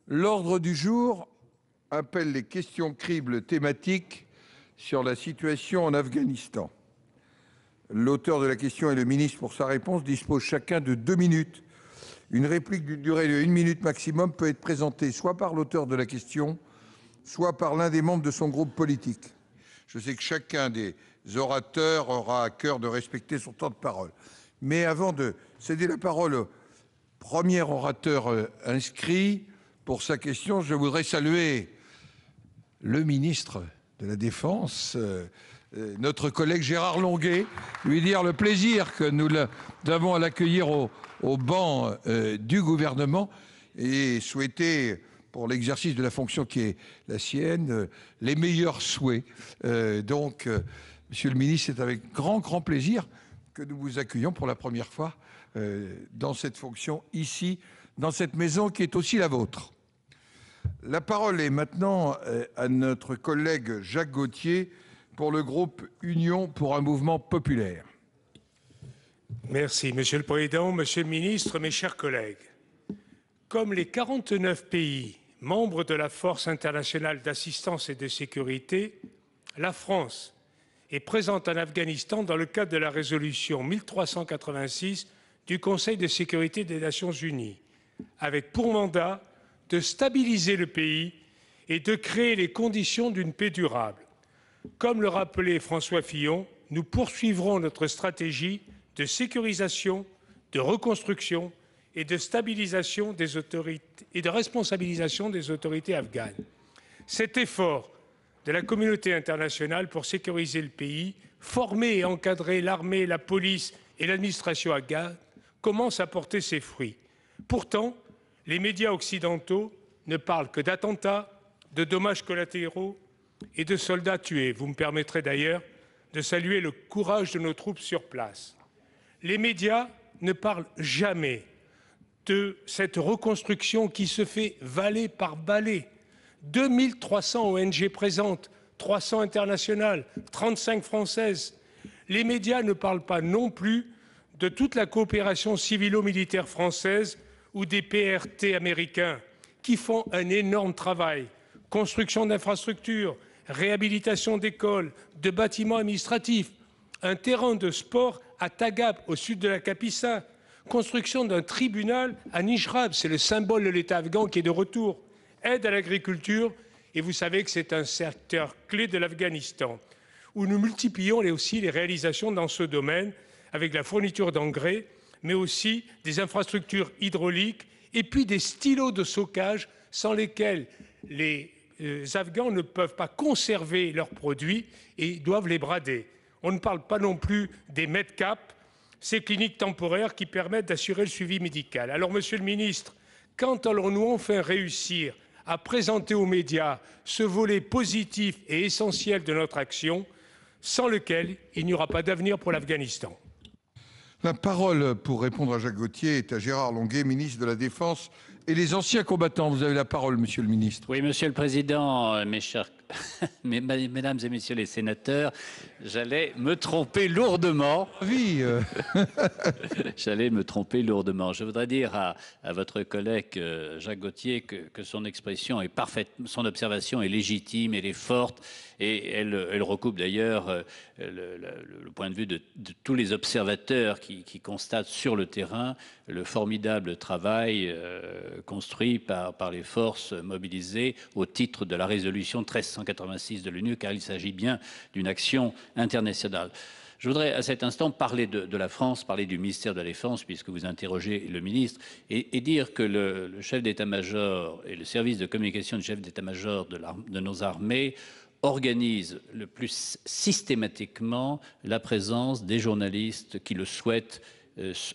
L'ordre du jour appelle les questions cribles thématiques sur la situation en Afghanistan. L'auteur de la question et le ministre pour sa réponse disposent chacun de 2 minutes. Une réplique d'une durée de 1 minute maximum peut être présentée soit par l'auteur de la question, soit par l'un des membres de son groupe politique. Je sais que chacun des orateurs aura à cœur de respecter son temps de parole. Mais avant de céder la parole au premier orateur inscrit pour sa question, je voudrais saluer le ministre de la Défense, notre collègue Gérard Longuet, lui dire le plaisir que nous avons à l'accueillir au banc du gouvernement et souhaiter pour l'exercice de la fonction qui est la sienne, les meilleurs souhaits. Monsieur le ministre, c'est avec grand plaisir que nous vous accueillons pour la première fois dans cette fonction ici, dans cette maison qui est aussi la vôtre. La parole est maintenant à notre collègue Jacques Gautier pour le groupe Union pour un mouvement populaire. Merci, Monsieur le Président, Monsieur le Ministre, mes chers collègues. Comme les 49 pays membres de la Force internationale d'assistance et de sécurité, la France est présente en Afghanistan dans le cadre de la résolution 1386 du Conseil de sécurité des Nations Unies, avec pour mandat de stabiliser le pays et de créer les conditions d'une paix durable. Comme le rappelait François Fillon, nous poursuivrons notre stratégie de sécurisation, de reconstruction et de stabilisation des autorités et de responsabilisation des autorités afghanes. Cet effort de la communauté internationale pour sécuriser le pays, former et encadrer l'armée, la police et l'administration afghane commence à porter ses fruits. Pourtant, les médias occidentaux ne parlent que d'attentats, de dommages collatéraux et de soldats tués. Vous me permettrez d'ailleurs de saluer le courage de nos troupes sur place. Les médias ne parlent jamais de cette reconstruction qui se fait vallée par vallée. 2300 ONG présentes, 300 internationales, 35 françaises. Les médias ne parlent pas non plus de toute la coopération civilo-militaire française ou des PRT américains qui font un énorme travail. Construction d'infrastructures, réhabilitation d'écoles, de bâtiments administratifs, un terrain de sport à Tagab, au sud de la Kapisa, construction d'un tribunal à Nijrab, c'est le symbole de l'État afghan qui est de retour, aide à l'agriculture, et vous savez que c'est un secteur clé de l'Afghanistan, où nous multiplions aussi les réalisations dans ce domaine, avec la fourniture d'engrais, mais aussi des infrastructures hydrauliques, et puis des stylos de stockage sans lesquels les Afghans ne peuvent pas conserver leurs produits et doivent les brader. On ne parle pas non plus des Medcap, ces cliniques temporaires qui permettent d'assurer le suivi médical. Alors, Monsieur le Ministre, quand allons-nous enfin réussir à présenter aux médias ce volet positif et essentiel de notre action, sans lequel il n'y aura pas d'avenir pour l'Afghanistan? La parole pour répondre à Jacques Gautier est à Gérard Longuet, ministre de la Défense et les anciens combattants. Vous avez la parole, Monsieur le Ministre. Oui, Monsieur le Président, mes chers Mesdames et Messieurs les sénateurs, j'allais me tromper lourdement. Oui. J'allais me tromper lourdement. Je voudrais dire à votre collègue Jacques Gautier que son expression est parfaite, son observation est légitime, elle est forte et elle recoupe d'ailleurs le point de vue de tous les observateurs qui constatent sur le terrain le formidable travail construit par les forces mobilisées au titre de la résolution 1386 de l'ONU, car il s'agit bien d'une action internationale. Je voudrais à cet instant parler de la France, parler du ministère de la Défense, puisque vous interrogez le ministre, et dire que le chef d'état-major et le service de communication du chef d'état-major de nos armées organisent le plus systématiquement la présence des journalistes qui le souhaitent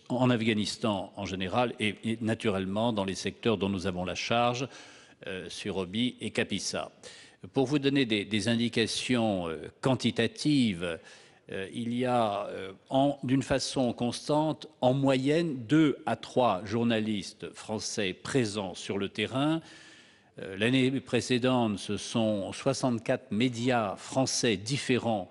en Afghanistan en général et naturellement dans les secteurs dont nous avons la charge, sur Obi et Kapisa. Pour vous donner des indications quantitatives, il y a d'une façon constante, en moyenne, 2 à 3 journalistes français présents sur le terrain. L'année précédente, ce sont 64 médias français différents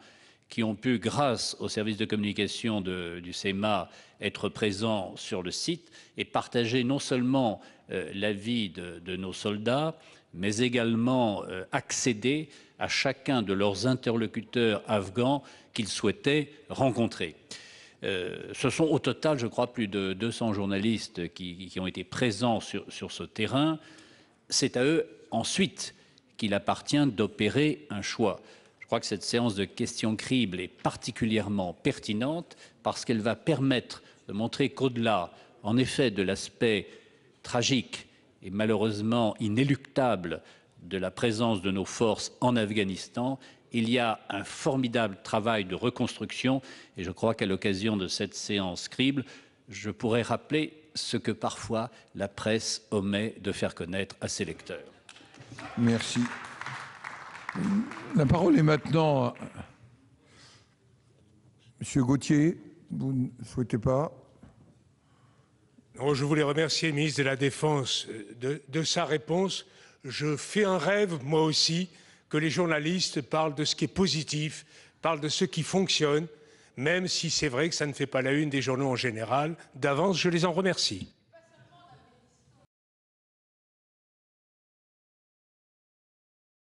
qui ont pu, grâce au service de communication du CEMA, être présents sur le site et partager non seulement la vie de nos soldats, mais également accéder à chacun de leurs interlocuteurs afghans qu'ils souhaitaient rencontrer. Ce sont au total, je crois, plus de 200 journalistes qui ont été présents sur ce terrain. C'est à eux ensuite qu'il appartient d'opérer un choix. Je crois que cette séance de questions cribles est particulièrement pertinente parce qu'elle va permettre de montrer qu'au-delà, en effet, de l'aspect tragique et malheureusement inéluctable de la présence de nos forces en Afghanistan, il y a un formidable travail de reconstruction et je crois qu'à l'occasion de cette séance crible, je pourrais rappeler ce que parfois la presse omet de faire connaître à ses lecteurs. Merci. La parole est maintenant à Monsieur Gauthier. Vous ne souhaitez pas? Non, je voulais remercier le ministre de la Défense de sa réponse. Je fais un rêve, moi aussi, que les journalistes parlent de ce qui est positif, parlent de ce qui fonctionne, même si c'est vrai que ça ne fait pas la une des journaux en général. D'avance, je les en remercie.